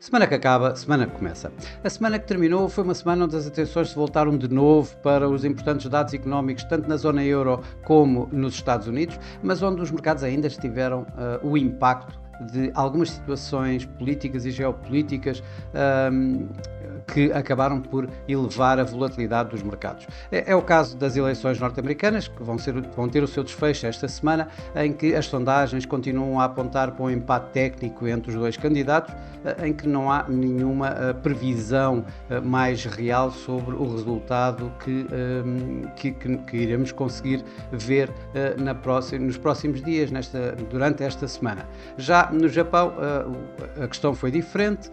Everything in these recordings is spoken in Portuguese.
Semana que acaba, semana que começa. A semana que terminou foi uma semana onde as atenções se voltaram de novo para os importantes dados económicos, tanto na zona euro como nos Estados Unidos, mas onde os mercados ainda estiveram o impacto de algumas situações políticas e geopolíticas que acabaram por elevar a volatilidade dos mercados. É o caso das eleições norte-americanas, que vão ter o seu desfecho esta semana, em que as sondagens continuam a apontar para um empate técnico entre os dois candidatos, em que não há nenhuma previsão mais real sobre o resultado que iremos conseguir ver nos próximos dias, durante esta semana. Já no Japão, a questão foi diferente.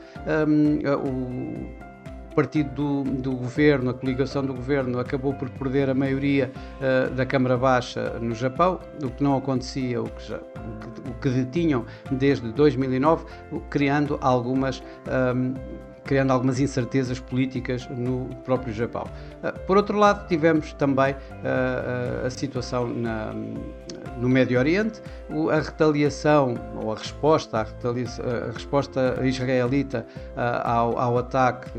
O partido do governo, a coligação do governo, acabou por perder a maioria da Câmara Baixa no Japão, o que não acontecia, o que detinham desde 2009, criando algumas incertezas políticas no próprio Japão. Por outro lado, tivemos também a situação no Médio Oriente, a retaliação ou a resposta israelita ao ataque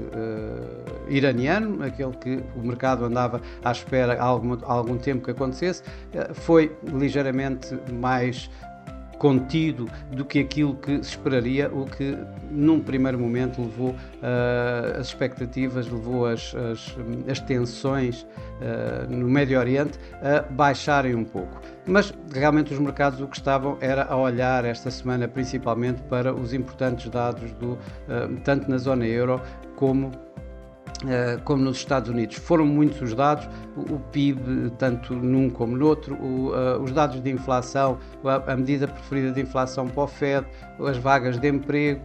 iraniano, aquele que o mercado andava à espera há algum tempo que acontecesse, foi ligeiramente mais contido do que aquilo que se esperaria, o que num primeiro momento levou as expectativas, levou as tensões no Médio Oriente a baixarem um pouco. Mas realmente os mercados o que estavam era a olhar esta semana principalmente para os importantes dados tanto na zona euro como nos Estados Unidos. Foram muitos os dados, o PIB, tanto num como no outro, os dados de inflação, a medida preferida de inflação para o FED, as vagas de emprego,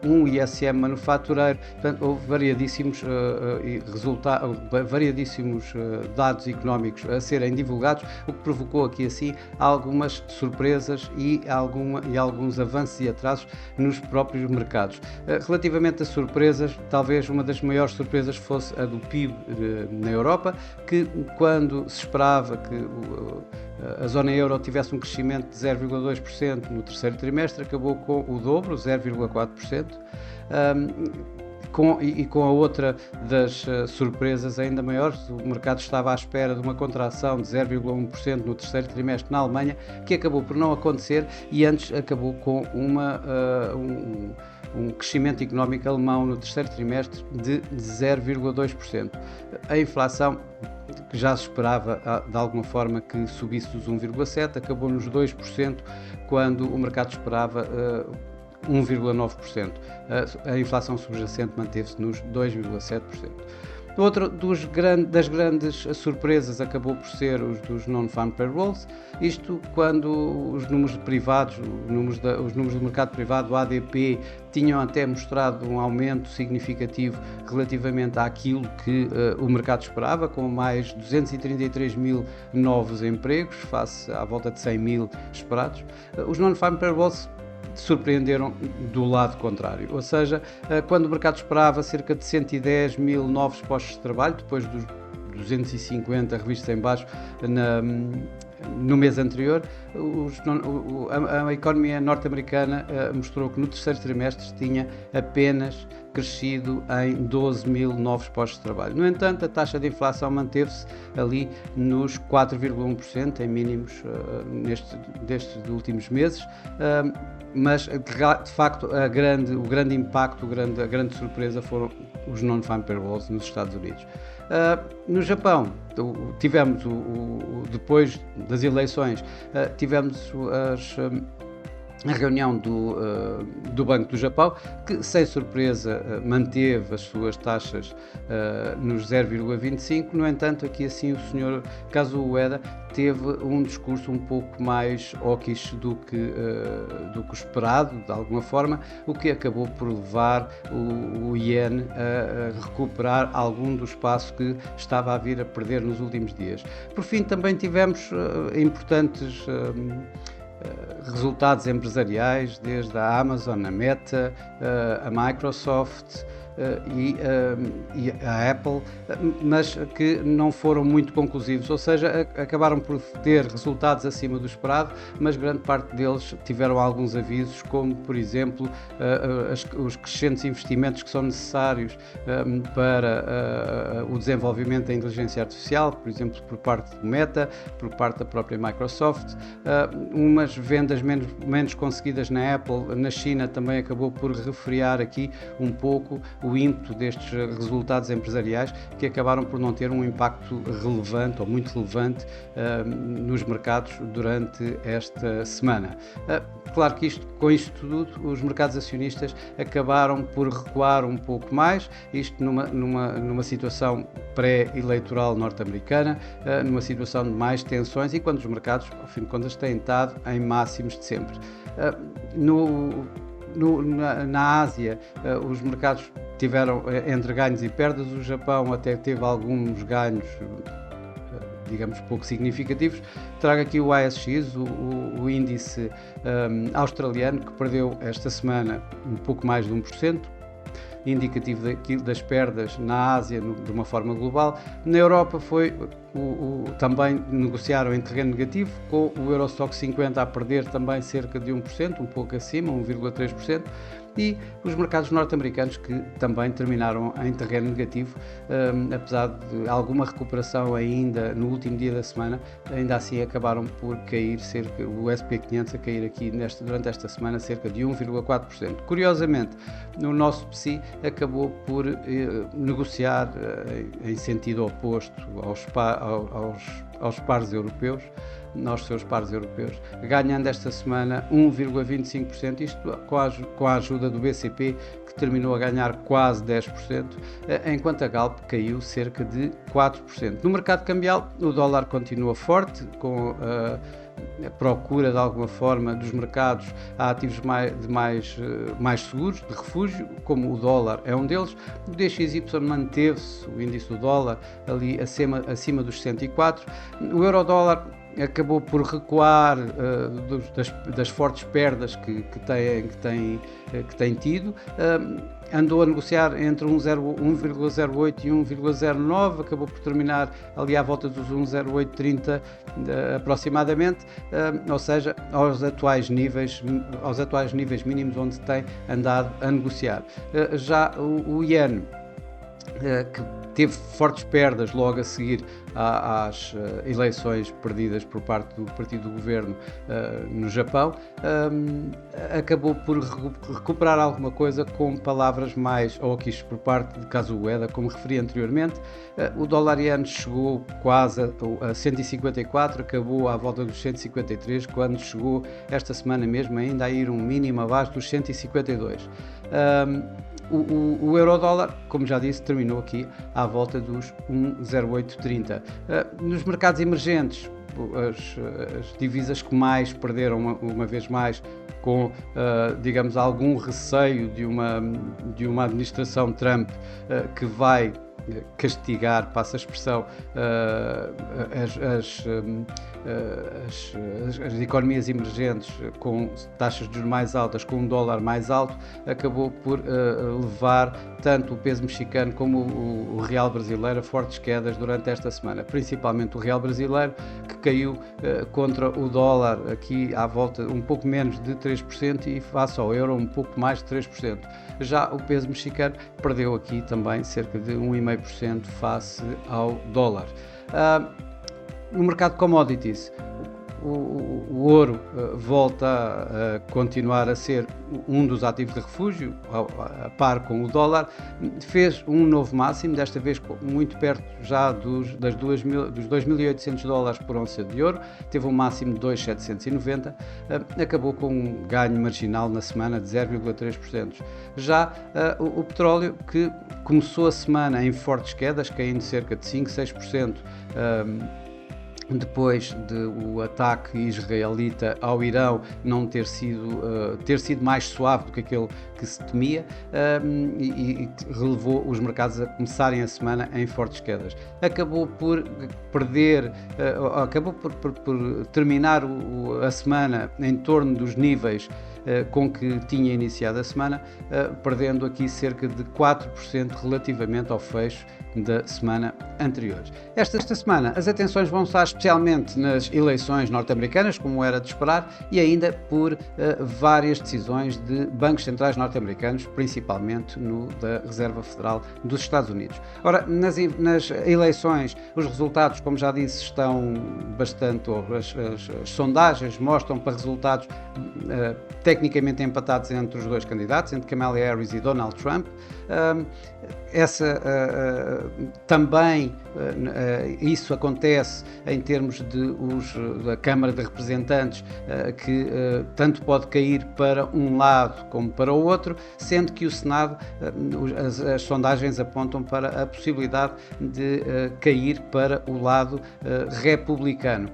um ISM manufatureiro. Portanto, houve variadíssimos dados económicos a serem divulgados, o que provocou aqui assim algumas surpresas e alguns avanços e atrasos nos próprios mercados. Relativamente a surpresas, talvez uma das maiores surpresas fosse a do PIB na Europa, que quando se esperava que a zona euro tivesse um crescimento de 0,2% no terceiro trimestre, acabou com o dobro, 0,4%, com a outra das surpresas ainda maiores. O mercado estava à espera de uma contração de 0,1% no terceiro trimestre na Alemanha, que acabou por não acontecer, e antes acabou com um crescimento económico alemão no terceiro trimestre de 0,2%. A inflação, que já se esperava de alguma forma que subisse dos 1,7%, acabou nos 2%, quando o mercado esperava 1,9%. A inflação subjacente manteve-se nos 2,7%. Outra das grandes surpresas acabou por ser os dos non-farm payrolls, isto quando os números privados, os números do mercado privado, o ADP, tinham até mostrado um aumento significativo relativamente àquilo que o mercado esperava, com mais 233 mil novos empregos, face à volta de 100 mil esperados. Os non-farm payrolls surpreenderam do lado contrário, ou seja, quando o mercado esperava cerca de 110 mil novos postos de trabalho, depois dos 250 revistos em baixo no mês anterior, a economia norte-americana mostrou que no terceiro trimestre tinha apenas crescido em 12 mil novos postos de trabalho. No entanto, a taxa de inflação manteve-se ali nos 4,1%, em mínimos destes últimos meses, mas de facto o grande impacto, a grande surpresa foram os non-farm payrolls nos Estados Unidos. No Japão, tivemos, depois das eleições, tivemos a reunião do Banco do Japão, que sem surpresa manteve as suas taxas nos 0,25%. No entanto, aqui assim o Sr. Kazuo Ueda teve um discurso um pouco mais hawkish do que o esperado, de alguma forma, o que acabou por levar o iene a recuperar algum do espaço que estava a vir a perder nos últimos dias. Por fim, também tivemos importantes resultados empresariais, desde a Amazon, a Meta, a Microsoft, e a Apple, mas que não foram muito conclusivos, ou seja, acabaram por ter resultados acima do esperado, mas grande parte deles tiveram alguns avisos, como por exemplo os crescentes investimentos que são necessários para o desenvolvimento da inteligência artificial, por exemplo, por parte do Meta, por parte da própria Microsoft, umas vendas menos conseguidas na Apple. Na China também acabou por refriar aqui um pouco o ímpeto destes resultados empresariais, que acabaram por não ter um impacto relevante ou muito relevante nos mercados durante esta semana. Claro que com isto tudo, os mercados acionistas acabaram por recuar um pouco mais, isto numa situação pré-eleitoral norte-americana, numa situação de mais tensões, e quando os mercados, ao fim de contas, têm estado em máximos de sempre. Na Ásia, os mercados tiveram entre ganhos e perdas. O Japão até teve alguns ganhos, digamos, pouco significativos. Trago aqui o ASX, o índice australiano, que perdeu esta semana um pouco mais de 1%, indicativo das perdas na Ásia de uma forma global. Na Europa também negociaram em terreno negativo, com o Eurostoxx 50 a perder também cerca de 1%, um pouco acima, 1,3%, e os mercados norte-americanos, que também terminaram em terreno negativo, apesar de alguma recuperação ainda no último dia da semana, ainda assim acabaram por cair o SP 500 a cair aqui durante esta semana cerca de 1,4%. Curiosamente, o nosso PSI acabou por negociar em sentido oposto aos pares europeus, aos seus pares europeus, ganhando esta semana 1,25%, isto com a ajuda do BCP, que terminou a ganhar quase 10%, enquanto a Galp caiu cerca de 4%. No mercado cambial, o dólar continua forte, com a procura de alguma forma dos mercados a ativos mais seguros, de refúgio, como o dólar é um deles. O DXY manteve-se, o índice do dólar, ali acima dos 104. O euro-dólar acabou por recuar das fortes perdas que tem tido. Andou a negociar entre 1,08 e 1,09, acabou por terminar ali à volta dos 1,0830 aproximadamente, ou seja, aos atuais níveis mínimos onde tem andado a negociar. Já o Iene, que teve fortes perdas logo a seguir às eleições perdidas por parte do partido do governo no Japão, acabou por recuperar alguma coisa com palavras mais hawkish por parte de Kazuo Ueda, como referi anteriormente. O dólar iene chegou quase a 154, acabou à volta dos 153, quando chegou esta semana mesmo ainda a ir um mínimo abaixo dos 152. O euro-dólar, como já disse, terminou aqui à volta dos 1,0830. Nos mercados emergentes, as divisas que mais perderam uma vez mais, com, digamos, algum receio de uma administração Trump que vai castigar, passa a expressão, as economias emergentes com taxas de juros mais altas, com um dólar mais alto, acabou por levar tanto o peso mexicano como o real brasileiro a fortes quedas durante esta semana, principalmente o real brasileiro, que caiu contra o dólar aqui à volta um pouco menos de 3% e face ao euro um pouco mais de 3%. Já o peso mexicano perdeu aqui também cerca de 1,5% face ao dólar. No mercado de commodities, o ouro volta a continuar a ser um dos ativos de refúgio, a par com o dólar. Fez um novo máximo, desta vez muito perto já dos 2.800 dólares por onça de ouro, teve um máximo de 2.790, acabou com um ganho marginal na semana de 0,3%. Já o petróleo, que começou a semana em fortes quedas, caindo cerca de 5-6%, depois do ataque israelita ao Irão não ter sido mais suave do que aquele que se temia e que relevou os mercados a começarem a semana em fortes quedas. Acabou por perder, acabou por terminar a semana em torno dos níveis com que tinha iniciado a semana, perdendo aqui cerca de 4% relativamente ao fecho da semana anterior. Esta semana as atenções vão estar especialmente nas eleições norte-americanas, como era de esperar, e ainda por várias decisões de bancos centrais norte-americanos, principalmente no da Reserva Federal dos Estados Unidos. Ora, nas eleições, os resultados, como já disse, estão bastante, as sondagens mostram para resultados tecnicamente empatados entre os dois candidatos, entre Kamala Harris e Donald Trump. Também isso acontece em termos da Câmara de Representantes, que tanto pode cair para um lado como para o outro, sendo que o Senado, as sondagens apontam para a possibilidade de cair para o lado republicano.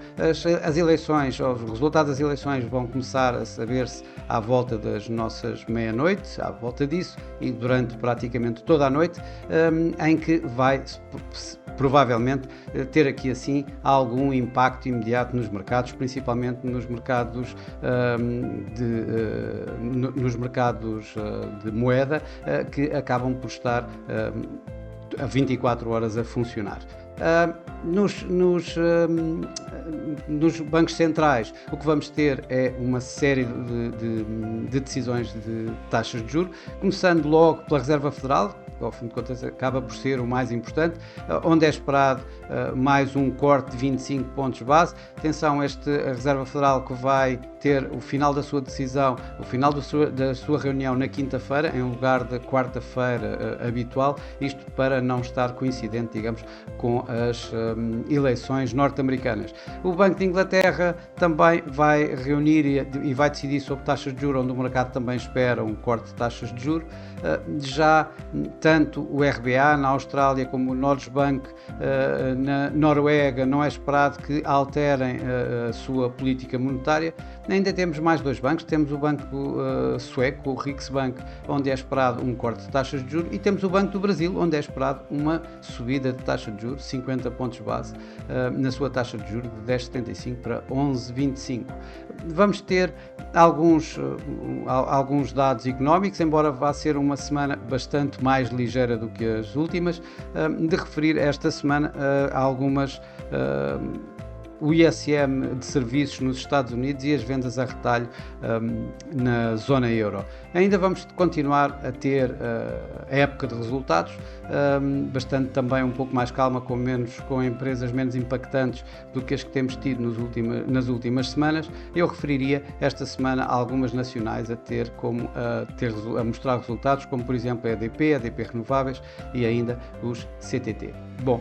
As eleições, os resultados das eleições vão começar a saber-se à volta das nossas meia-noite, à volta disso, e durante praticamente toda a noite, em que vai provavelmente ter aqui assim algum impacto imediato nos mercados, principalmente nos mercados de moeda, que acabam por estar a 24 horas a funcionar. Nos bancos centrais, o que vamos ter é uma série de decisões de taxas de juros, começando logo pela Reserva Federal, que ao fim de contas acaba por ser o mais importante, onde é esperado mais um corte de 25 pontos base. Atenção, a Reserva Federal que vai ter o final da sua decisão, o final da sua reunião na quinta-feira, em lugar da quarta-feira habitual, isto para não estar coincidente, digamos, com as eleições norte-americanas. O Banco de Inglaterra também vai reunir e vai decidir sobre taxas de juros, onde o mercado também espera um corte de taxas de juros. Já tanto o RBA na Austrália como o Norges-Bank na Noruega não é esperado que alterem a sua política monetária. Ainda temos mais dois bancos, temos o banco sueco, o Riksbank, onde é esperado um corte de taxas de juros, e temos o Banco do Brasil, onde é esperado uma subida de taxa de juros, 50 pontos base, na sua taxa de juros de 10,75 para 11,25. Vamos ter alguns dados económicos, embora vá ser uma semana bastante mais ligeira do que as últimas, de referir esta semana a algumas o ISM de serviços nos Estados Unidos e as vendas a retalho na zona euro. Ainda vamos continuar a ter a época de resultados, bastante também um pouco mais calma, com empresas menos impactantes do que as que temos tido nas últimas semanas. Eu referiria esta semana algumas nacionais a mostrar resultados, como por exemplo a EDP Renováveis e ainda os CTT. Bom,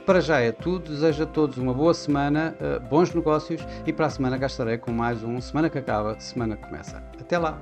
para já é tudo. Desejo a todos uma boa semana, bons negócios, e para a semana cá estarei com mais um Semana que Acaba, Semana que Começa. Até lá!